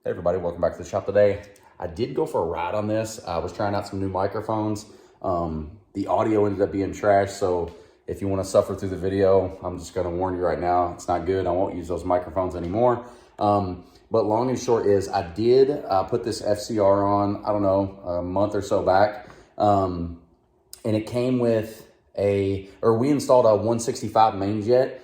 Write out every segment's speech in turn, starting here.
Hey everybody, welcome back to the shop today. I did go for a ride on this. I was trying out some new microphones. The audio ended up being trash, so if you want to suffer through the video, I'm just going to warn you right now, it's not good. I won't use those microphones anymore. But long and short is I did put this FCR on, I don't know, a month or so back. And it came with we installed a 165 main jet,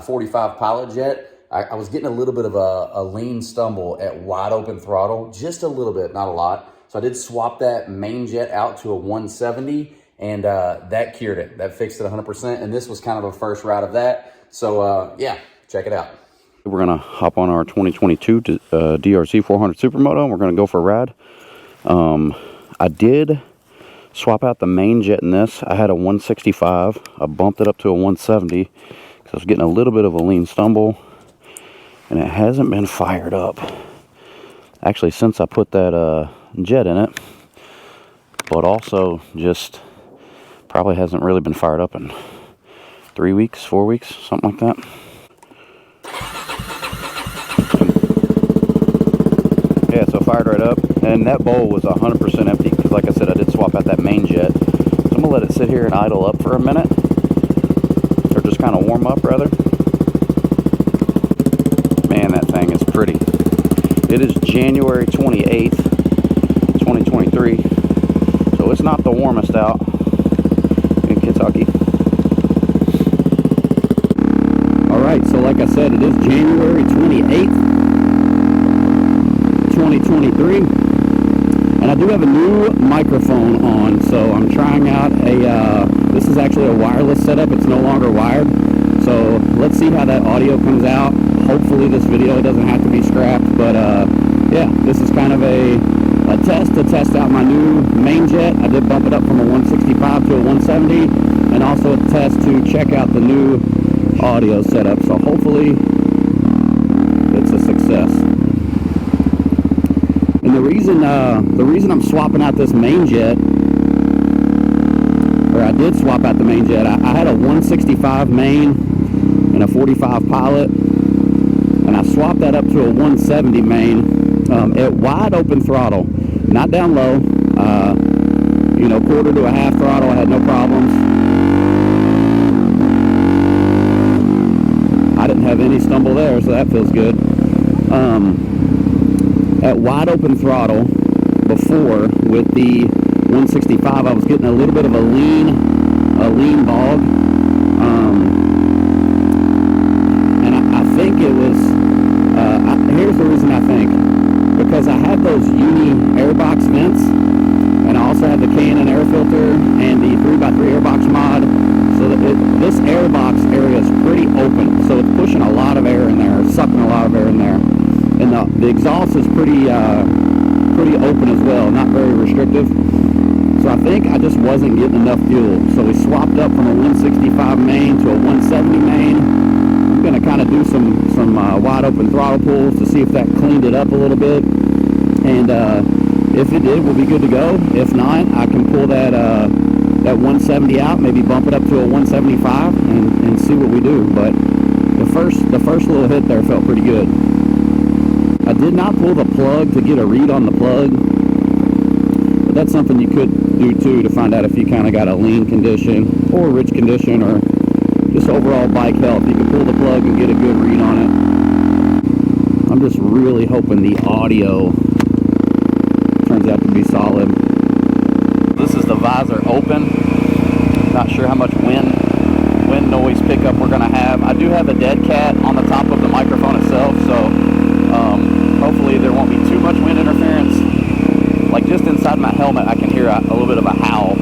45 pilot jet. I was getting a little bit of a lean stumble at wide open throttle, just a little bit, not a lot. So I did swap that main jet out to a 170 and that cured it. That fixed it 100%. And this was kind of a first ride of that. So yeah, check it out. We're gonna hop on our 2022 DRZ400 Supermoto and we're gonna go for a ride. I did swap out the main jet in this. I had a 165. I bumped it up to a 170 because I was getting a little bit of a lean stumble. And it hasn't been fired up actually since I put that jet in it, but also just probably hasn't really been fired up in 3 weeks, 4 weeks, something like that. Yeah, so fired right up, and that bowl was 100% empty because, like I said, I did swap out that main jet. So I'm gonna let it sit here and idle up for a minute, or just kind of warm up rather. Man, that thing is pretty. It is January 28th, 2023, so it's not the warmest out in Kentucky. Alright, so like I said, it is January 28th, 2023, and I do have a new microphone on, so I'm trying out this is actually a wireless setup. It's no longer wired, so let's see how that audio comes out. Hopefully this video doesn't have to be scrapped, but yeah, this is kind of a test to test out my new main jet. I did bump it up from a 165 to a 170, and also a test to check out the new audio setup, so hopefully it's a success. And the reason I'm swapping out this main jet, or I did swap out the main jet, I had a 165 main and a 45 pilot, and I swapped that up to a 170 main at wide open throttle, not down low, you know, quarter to a half throttle. I had no problems. I didn't have any stumble there, so that feels good. At wide open throttle before with the 165, I was getting a little bit of a lean bog, and I think it was, here's the reason I think, because I have those uni airbox vents, and I also have the K&N air filter and the 3x3 airbox mod, so that this airbox area is pretty open, so it's pushing a lot of air in there, sucking a lot of air in there, and the exhaust is pretty open as well, not very restrictive. So I think I just wasn't getting enough fuel, so we swapped up from a 165 main to a 170 main. I'm going to kind of do some wide open throttle pulls to see if that cleaned it up a little bit, and if it did, we'll be good to go. If not, I can pull that 170 out, maybe bump it up to a 175 and see what we do. But the first little hit there felt pretty good. I did not pull the plug to get a read on the plug, but that's something you could do too to find out if you kind of got a lean condition or rich condition or just overall bike health. You can pull the plug and get a good read on it. I'm just really hoping the audio turns out to be solid. This is the visor open. Not sure how much wind noise pickup we're going to have. I do have a dead cat on the top of the microphone itself, so hopefully there won't be too much wind interference. Like just inside my helmet I can hear a little bit of a howl.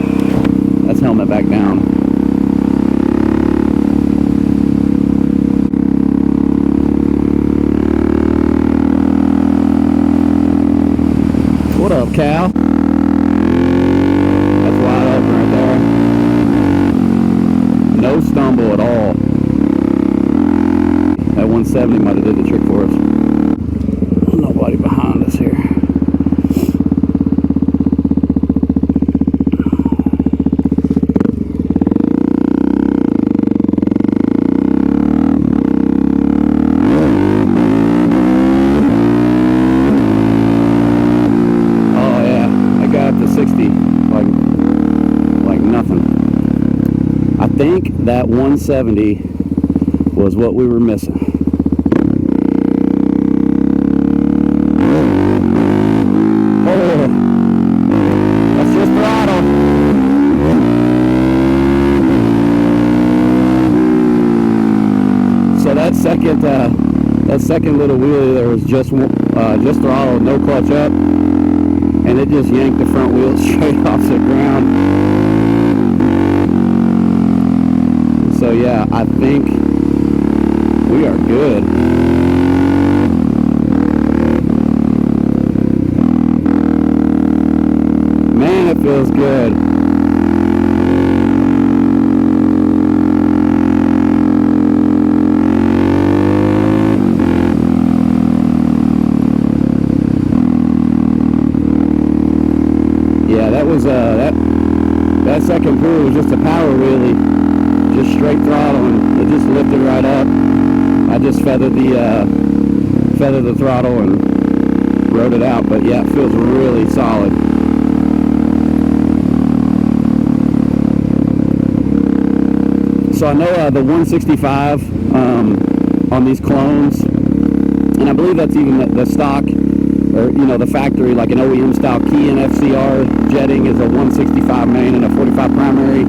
That's helmet back down. What up, Cal? That's wide open right there. No stumble at all. That 170 might have did the trick for us. Nobody behind us here. think that 170 was what we were missing. Oh, that's just throttle. So that second little wheelie there was just throttle, no clutch up, and it just yanked the front wheel straight off the ground. So yeah, I think we are good. Man, it feels good. Yeah, that was that second pull was just a power wheelie, just straight throttle, and it just lifted right up. I just feathered the throttle and rode it out, but yeah, it feels really solid. So I know the 165 on these clones, and I believe that's even the stock, or the factory, like an OEM style key and FCR jetting is a 165 main and a 45 primary.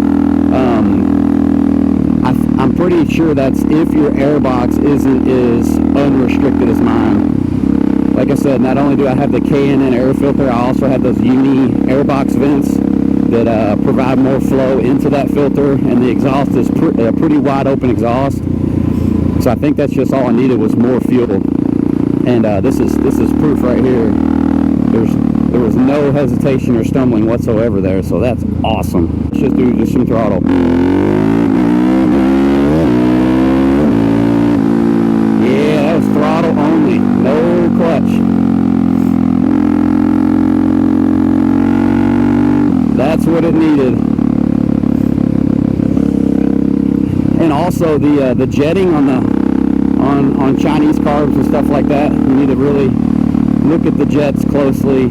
I'm pretty sure that's if your airbox isn't as unrestricted as mine. Like I said, not only do I have the K&N air filter, I also have those uni airbox vents that provide more flow into that filter, and the exhaust is a pretty wide open exhaust. So I think that's just all I needed was more fuel. And this is proof right here. There was no hesitation or stumbling whatsoever there, so that's awesome. Let's just do some throttle. Yeah, that was throttle only, no clutch. That's what it needed. And also the jetting on Chinese carbs and stuff like that, you need to really look at the jets closely.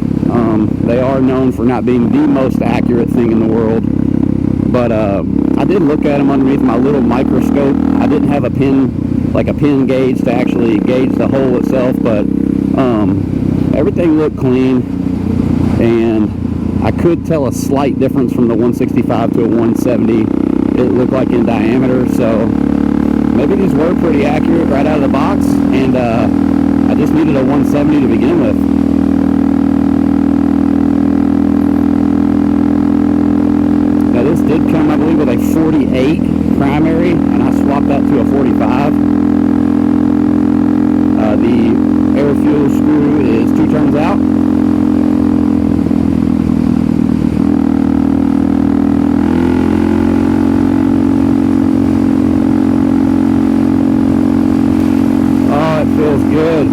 They are known for not being the most accurate thing in the world, but I did look at them underneath my little microscope. I didn't have a pin gauge to actually gauge the hole itself, but everything looked clean, and I could tell a slight difference from the 165 to a 170. It looked like in diameter, so maybe these were pretty accurate right out of the box, and I just needed a 170 to begin with. Now this did come, I believe, with a 48 primary, and I swapped that to a 45. The air fuel screw is 2 turns out. Feels good.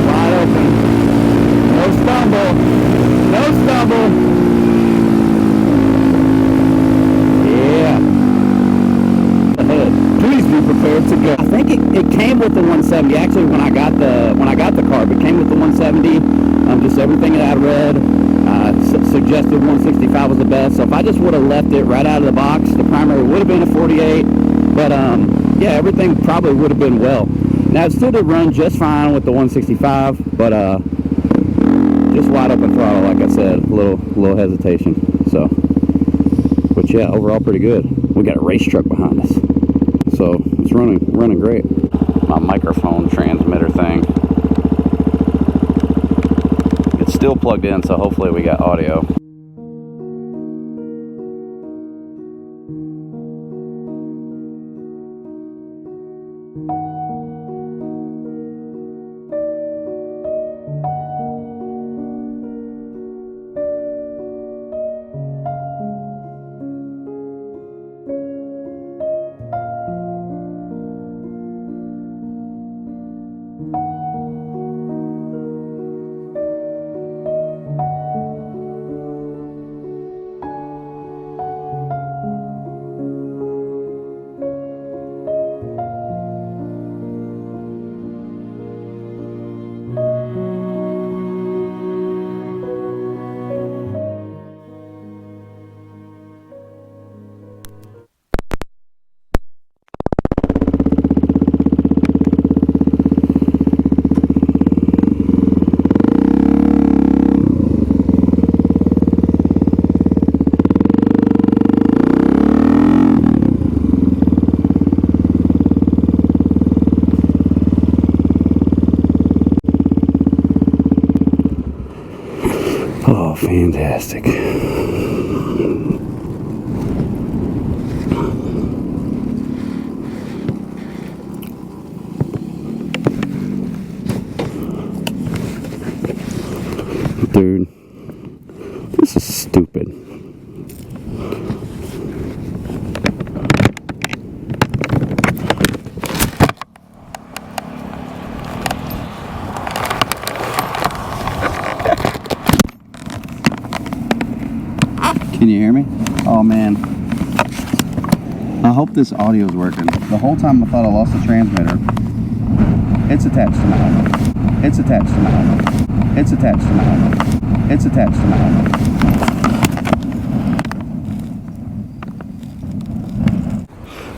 Wide open. No stumble. No stumble. Yeah. Please be prepared to go. I think it came with the 170. Actually, when I got the carb, it came with the 170. Just everything that I read suggested 165 was the best. So if I just would have left it right out of the box, the primary would have been a 48. But yeah, everything probably would have been well. Now it still did run just fine with the 165, but just wide open throttle, like I said, a little hesitation. So, but yeah, overall pretty good. We got a race truck behind us, so it's running great. My microphone transmitter thing, it's still plugged in, so hopefully we got audio. fantastic. Dude, this is stupid. Can you hear me? Oh man. I hope this audio is working. The whole time I thought I lost the transmitter. It's attached to my helmet. It's attached to my helmet. It's attached to my helmet. It's attached to my helmet.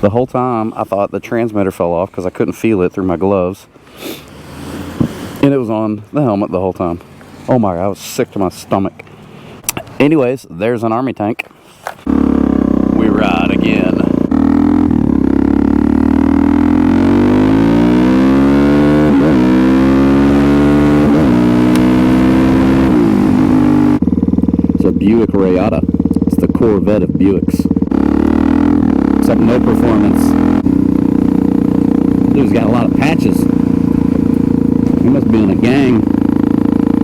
The whole time I thought the transmitter fell off because I couldn't feel it through my gloves. And it was on the helmet the whole time. Oh my God, I was sick to my stomach. Anyways, there's an army tank. We ride again. It's a Buick Rayada. It's the Corvette of Buicks. Except no performance. Dude's got a lot of patches. He must be in a gang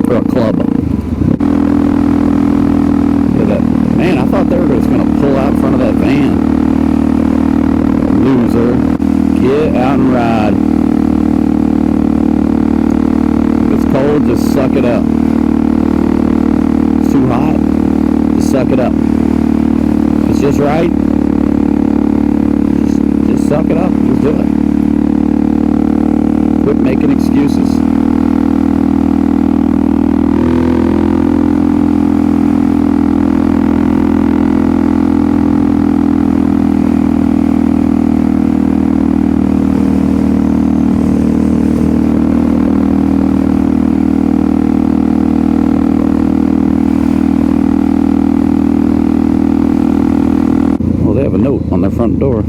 or a club. Man, I thought they were just going to pull out in front of that van. Loser. Get out and ride. If it's cold, just suck it up. It's too hot, just suck it up. If it's just right, just suck it up. Just do it. Quit making excuses. They have a note on their front door.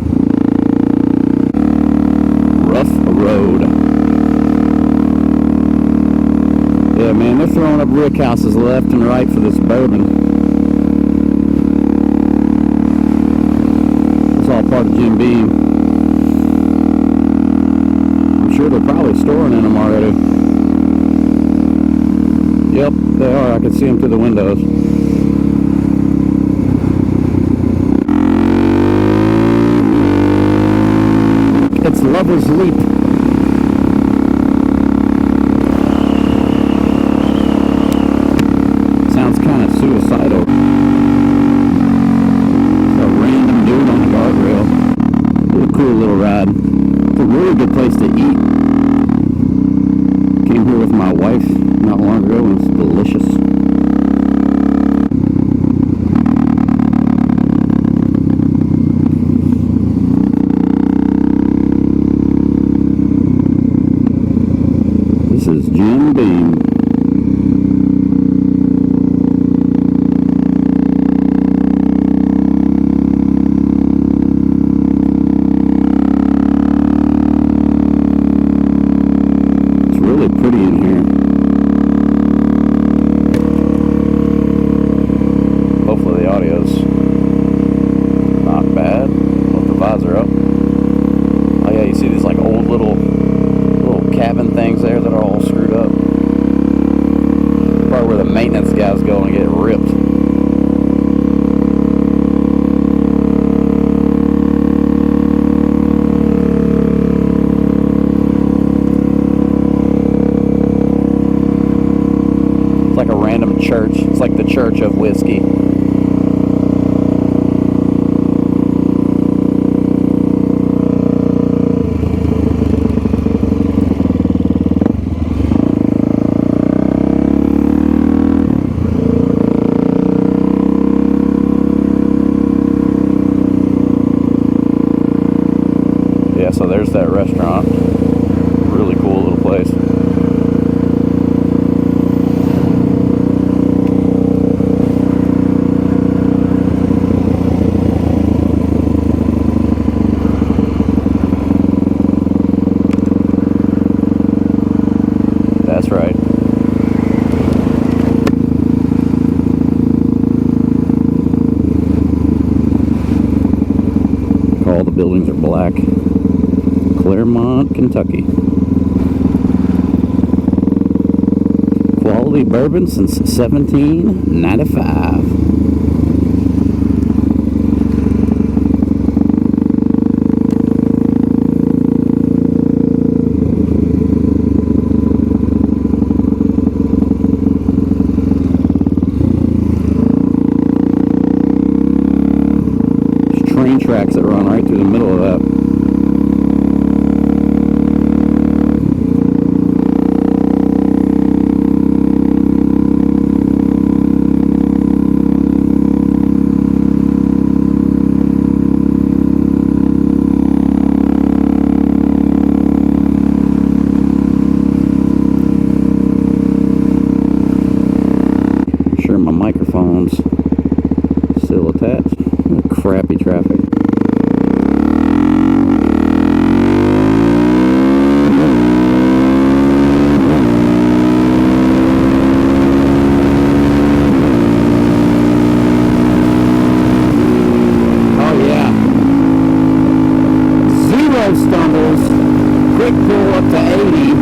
Rough road. Yeah, man, they're throwing up brick houses left and right for this bourbon. It's all part of Jim Beam. I'm sure they're probably storing in them already. Yep, they are. I can see them through the windows. It's Lover's Leap. Sounds kind of suicidal. It's a random dude on the guardrail. What a cool little ride. It's a really good place to eat. Came here with my wife not long ago and it's delicious. This is Jim Beam. It's really pretty in here. Hopefully the audio's not bad. Put the visor up. Oh yeah, you see these like old little cabin things there that are all screwed up. Probably where the maintenance guys go and get ripped. It's like a random church. It's like the church of whiskey. Yeah, so there's that restaurant. Really cool little place. That's right. black. Claremont, Kentucky. Quality bourbon since 1795. Train tracks that run right through the middle of that. Sure, my microphone's still attached. Crappy traffic. Stumbles, quick pull up to 80.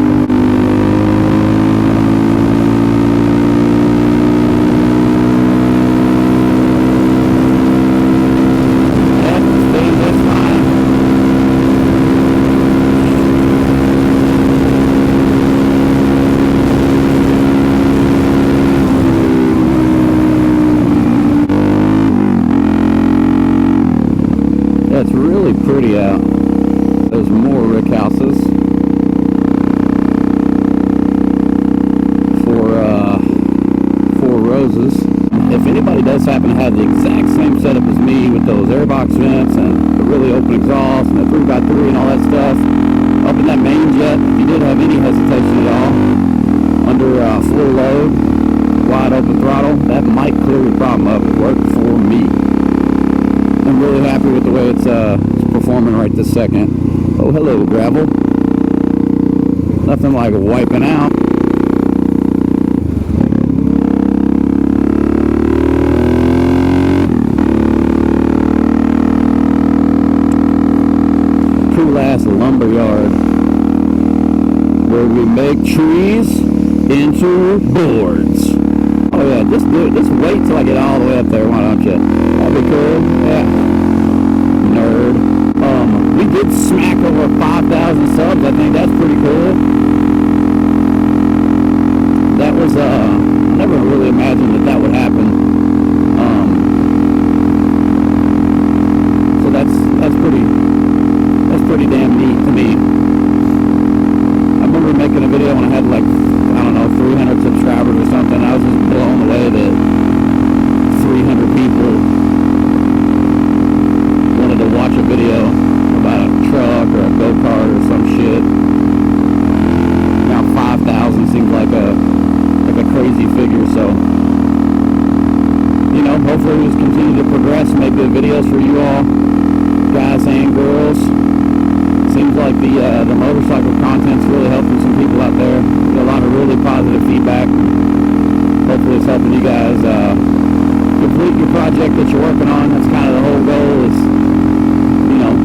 That stays just fine. That's really pretty out. There's more rick houses for Four Roses. If anybody does happen to have the exact same setup as me with those airbox vents and the really open exhaust and the 3x3 and all that stuff up in that main jet, if you did have any hesitation at all under full load, wide open throttle, that might clear the problem up. It worked for me. I'm really happy with the way it's performing right this second. Oh, hello, gravel. Nothing like wiping out. Cool ass lumber yard where we make trees into boards. Oh yeah, just do it. Just wait till I get all the way up there. Why don't you? That'd be cool. Yeah. Nerd. We did smack over 5,000 subs. I think that's pretty cool. That was, I never really imagined that would happen. So that's pretty damn neat to me. I remember making a video when I had like, I don't know, 300 subscribers or something. I was just blown away that 300 people wanted to watch a video about a truck or a go-kart or some shit. Now 5,000 seems like a crazy figure, so you know, hopefully we'll just continue to progress, make good videos for you all, guys and girls. Seems like the motorcycle content's really helping some people out there. Get a lot of really positive feedback. Hopefully it's helping you guys complete your project that you're working on. That's kind of the whole goal, is, you know,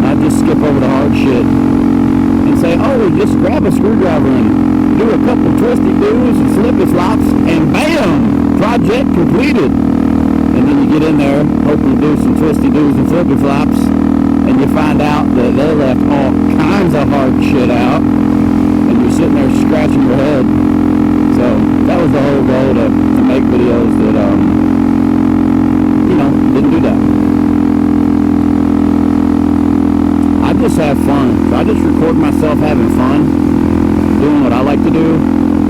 not just skip over the hard shit and say, oh, just grab a screwdriver and do a couple twisty doos and flippy flops and bam, project completed. And then you get in there, hoping to do some twisty doos and flippy flops, and you find out that they left all kinds of hard shit out, and you're sitting there scratching your head. So that was the whole goal, to make videos that, you know, didn't do that. I just have fun. So I just record myself having fun, doing what I like to do,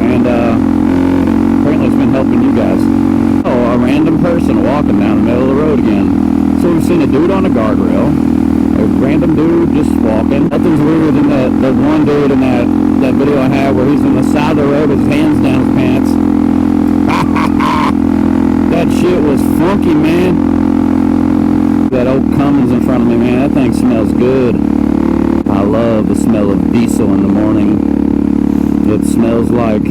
and apparently it's been helping you guys. Oh, a random person walking down the middle of the road again. So we've seen a dude on a guardrail, a random dude just walking. Nothing's weirder than the one dude in that video I had where he's on the side of the road with his hands down his pants. That shit was funky, man. That old Cummins in front of me, man, that thing smells good. I love the smell of diesel in the morning. It smells like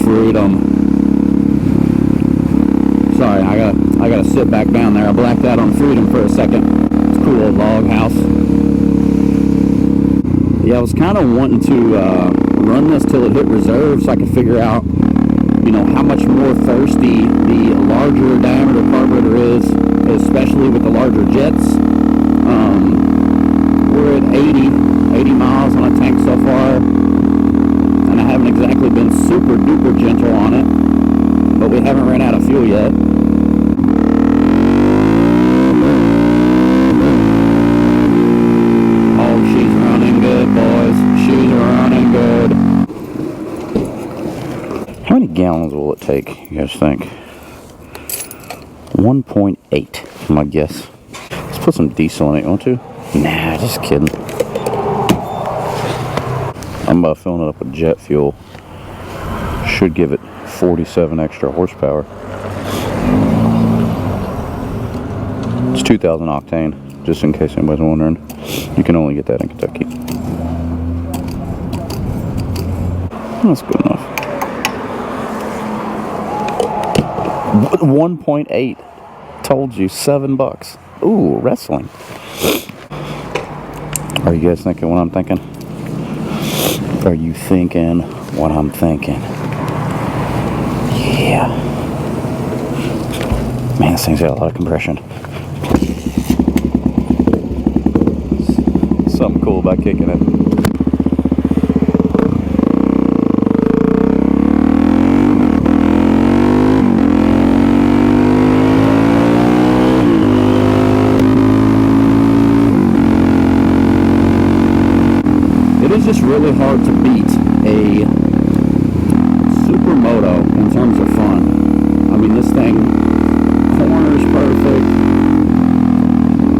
freedom. Sorry, I gotta sit back down there. I blacked out on freedom for a second. Cool old log house. Yeah, I was kind of wanting to run this till it hit reserve so I could figure out, you know, how much more thirsty the larger diameter carburetor is, especially with the larger jets. We're at 80 miles on a tank so far, and I haven't exactly been super duper gentle on it, but we haven't ran out of fuel yet. Oh, she's running good, boys. She's running good. How many gallons will it take, you guys think? 1.8, my guess. Let's put some diesel in it, you want to? Nah, just kidding. I'm about filling it up with jet fuel. Should give it 47 extra horsepower. It's 2,000 octane, just in case anybody's wondering. You can only get that in Kentucky. That's good enough. 1.8. Told you, $7. Ooh, wrestling. Are you guys thinking what I'm thinking? Are you thinking what I'm thinking? Yeah. Man, this thing's got a lot of compression. Something cool about kicking it. It's just really hard to beat a supermoto in terms of fun. I mean, this thing, corners perfect.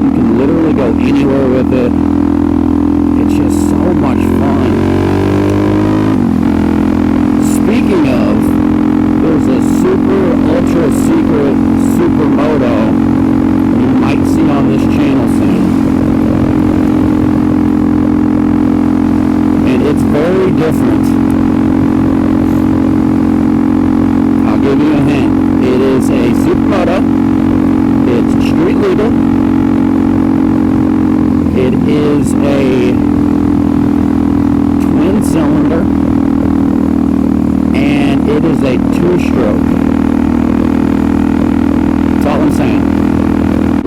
You can literally go anywhere with it. It's just so much fun. Speaking of, there's a super ultra secret supermoto you might see on this channel soon. It's very different. I'll give you a hint. It is a supermoto. It's street legal. It is a twin cylinder. And it is a two-stroke. That's all I'm saying.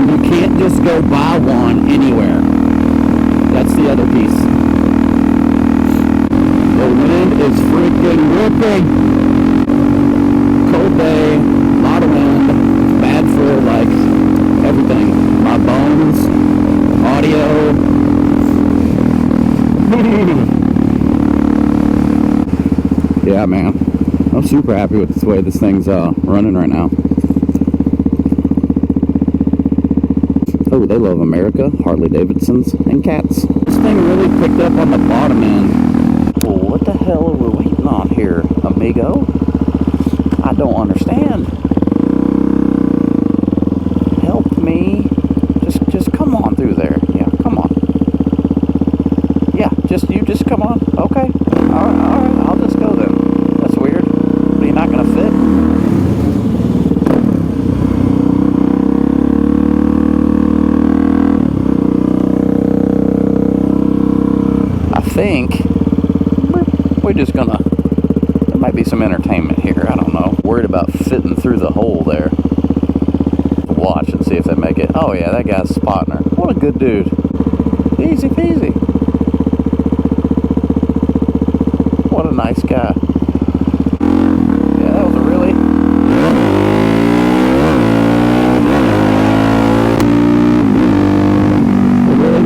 You can't just go buy one anywhere. That's the other piece. The wind is freaking ripping. Cold day, a lot of wind. It's bad for like everything. My bones, audio. Yeah, man. I'm super happy with the way this thing's running right now. Oh, they love America, Harley Davidsons, and cats. This thing really picked up on the bottom end. Well, what the hell are we waiting on here, amigo? I don't understand. Help me. Just come on through there. Yeah, come on. Yeah, just come on. Okay. All right, I'll just go then. That's weird. Are you not gonna fit? I think we're just gonna, there might be some entertainment here, I don't know. Worried about fitting through the hole there. Watch and see if they make it. Oh yeah, that guy's spotting her. What a good dude. Easy peasy. What a nice guy. Yeah, that was a really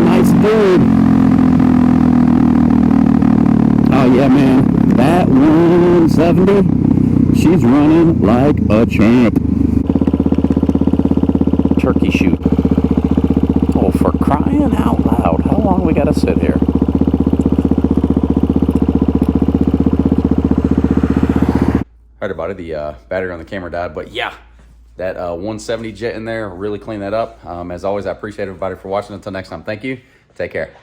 nice dude. Oh yeah, man, that 170, she's running like a champ. Turkey shoot. Oh, for crying out loud, how long we gotta sit here? Alright everybody, the battery on the camera died, but yeah, that 170 jet in there, really cleaned that up. As always, I appreciate everybody for watching. Until next time, thank you, take care.